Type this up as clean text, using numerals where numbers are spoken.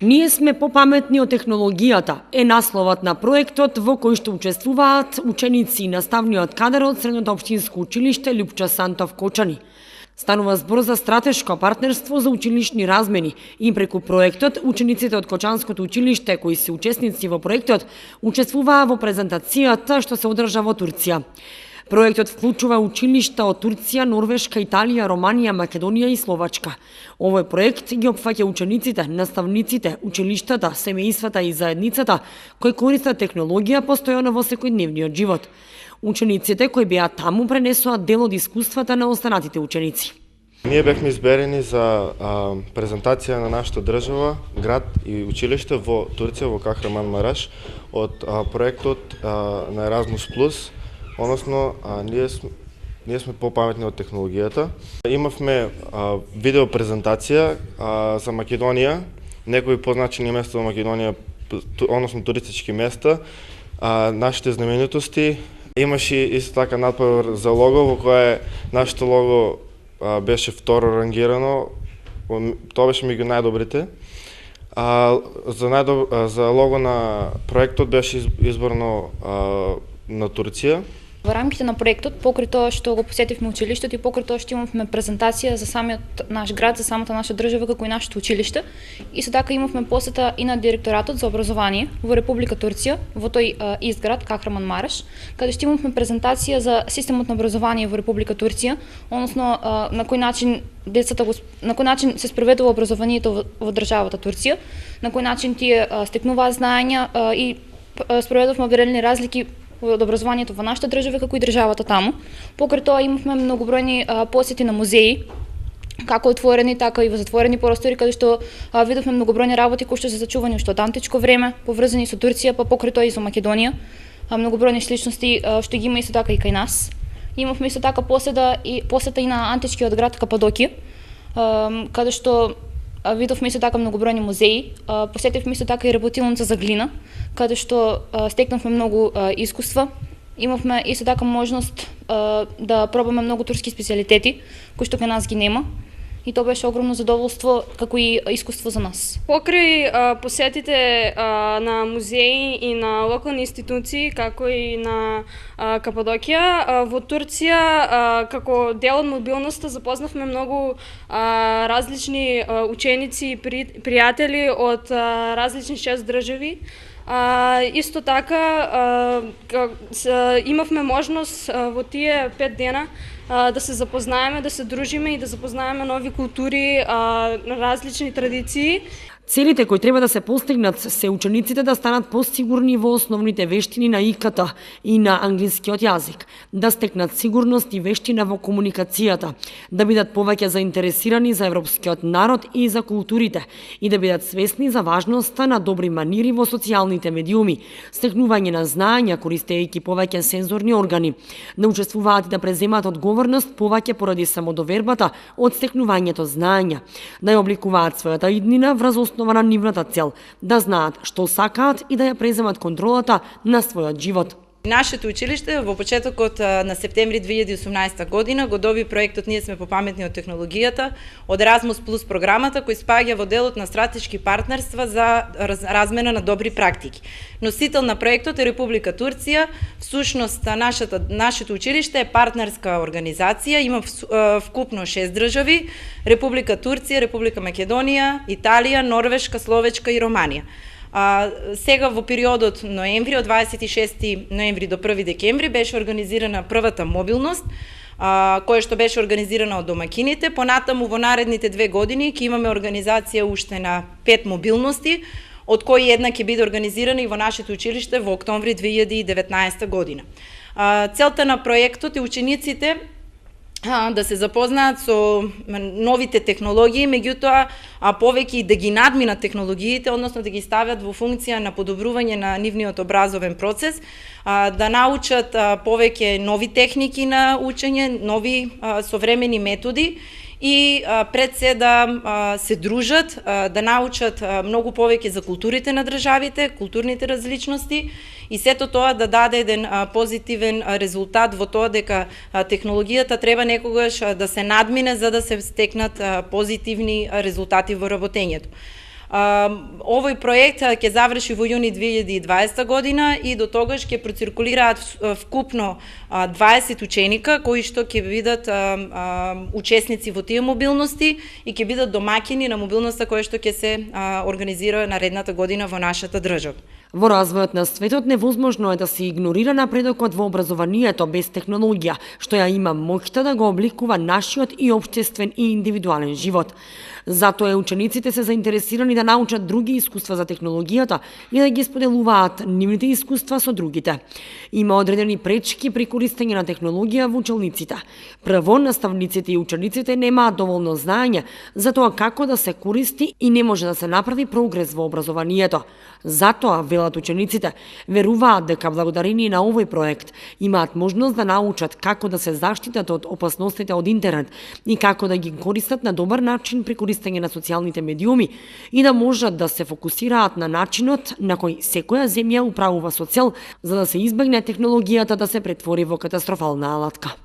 Ние сме попаметни од технологијата е насловот на проектот во кој што учествуваат ученици и наставниот кадар од Средното општинско училиште Љупча Сантов Кочани. Станува збор за стратешко партнерство за училишни размени и преку проектот учениците од Кочанското училиште кои се учесници во проектот учествуваа во презентацијата што се одржа во Турција. Проектот вклучува училишта од Турција, Норвешка, Италија, Романија, Македонија и Словачка. Овој проект ги опфаќа учениците, наставниците, училиштата, семејствата и заедницата кои користат технологија постојано во секојдневниот живот. Учениците кои беа таму пренесоа дел од искуствата на останатите ученици. Ние бевме изберени за презентација на нашата држава, град и училиште во Турција, во Кахраманмараш, од проектот на Erasmus+. Односно, ние сме попаметни од технологијата. Имавме видео презентација за Македонија, некои позначени места во Македонија, односно туристички места, нашите знаменитости. Имаше исто така надпревар за лого, во кое нашето лого беше второ рангирано, тоа беше меѓу најдобрите. За лого на проектот беше избрано на Турција. Во рамките на проектот, покрај тоа што го посетивме училиштето и покрај тоа што имавме презентација за самиот наш град, за самата наша држава како и нашето училиште, исто така имавме посета и на директоратот за образование во Република Турција, во тој изград Кахраманмараш, каде што имавме презентација за системот на образование во Република Турција, односно на кој начин се спроведува образованието во државата Турција, на кој начин тие стекнуваат знаења и спроведувавме одредени разлики од образованието во нашата држава како и државата таму. Покрај тоа имавме многобројни посети на музеи, како отворени, така и во затворени простори, каде што видовме многобројни работи кои што се зачувани уште од античко време, поврзани со Турција, па покрај тоа и со Македонија. Многобројни сличности што ги има исто така и кај нас. Имавме исто така посета и на античкиот град Кападокија, каде што видовме исто така многобројни музеи, посетивме исто така и работилница за глина, каде што стекнавме многу искуства. Имавме исто така можност да пробаме многу турски специјалитети, кои што кај нас ги нема. И тоа беше огромно задоволство, како и искуство за нас. Покрај посетите на музеи и на локални институции, како и на Кападокија, во Турција, како дел од мобилноста, запознавме многу различни ученици и пријатели од различни 6 држави. Исто така имавме можност во тие 5 дена да се запознаеме, да се дружиме и да запознаеме нови култури, различни традиции. Целите кои треба да се постигнат се учениците да станат посигурни во основните вештини на ИКТ и на англискиот јазик, да стекнат сигурност и вештина во комуникацијата, да бидат повеќе заинтересирани за европскиот народ и за културите и да бидат свесни за важноста на добри манири во социјалните медиуми, стекнување на знаења користејќи повеќе сензорни органи, да учествуваат и да преземаат одговорност повеќе поради самодовербата од стекнувањето знаења, да ја обликуваат својата иднина врз основа на нивната цел, да знаат што сакаат и да ја преземат контролата на својот живот. Нашето училиште во почетокот на септември 2018 година го доби проектот Ние сме попаметни од технологијата од Erasmus+ програмата кој спаѓа во делот на стратешки партнерства за размена на добри практики. Носител на проектот е Република Турција. Всушност нашето училиште е партнерска организација, има вкупно 6 држави: Република Турција, Република Македонија, Италија, Норвешка, Словачка и Романија. Сега во периодот ноември, од 26 ноември до 1 декември беше организирана првата мобилност, која што беше организирана од домакините. Понатаму во наредните 2 години ќе имаме организација уште на 5 мобилности, од кои една ќе биде организирана и во нашето училиште во октомври 2019 година. Целта на проектот е учениците да се запознаат со новите технологии, меѓутоа повеќе и да ги надминат технологиите, односно да ги стават во функција на подобрување на нивниот образовен процес, да научат повеќе нови техники на учење, нови современи методи и пред се да се дружат, да научат многу повеќе за културите на државите, културните различности и сето тоа да даде еден позитивен резултат во тоа дека технологијата треба некогаш да се надмине за да се стекнат позитивни резултати во работењето. Овој проект ќе заврши во јуни 2020 година и до тогаш ќе проциркулираат вкупно 20 ученика кои што ќе бидат учесници во тие мобилности и ќе бидат домаќини на мобилноста која што ќе се организира наредната година во нашата држава. Во развојот на светот невозможно е да се игнорира напредокот во образованието без технологија, што ја има моќта да го обликува нашиот и општествен и индивидуален живот. Затоа учениците се заинтересирани да научат други искуства за технологијата и да ги споделуваат нивните искуства со другите. Има одредени пречки при користење на технологија во училниците. Прво, наставниците и учениците немаат доволно знаење за тоа како да се користи и не може да се направи прогрес во образованието. Затоа, велат учениците, веруваат дека благодарение на овој проект имаат можност да научат како да се заштитат од опасностите од интернет и како да ги користат на добар начин при користење на социјалните медиуми и да можат да се фокусираат на начинот на кој секоја земја управува со цел за да се избегне технологијата да се претвори во катастрофална алатка.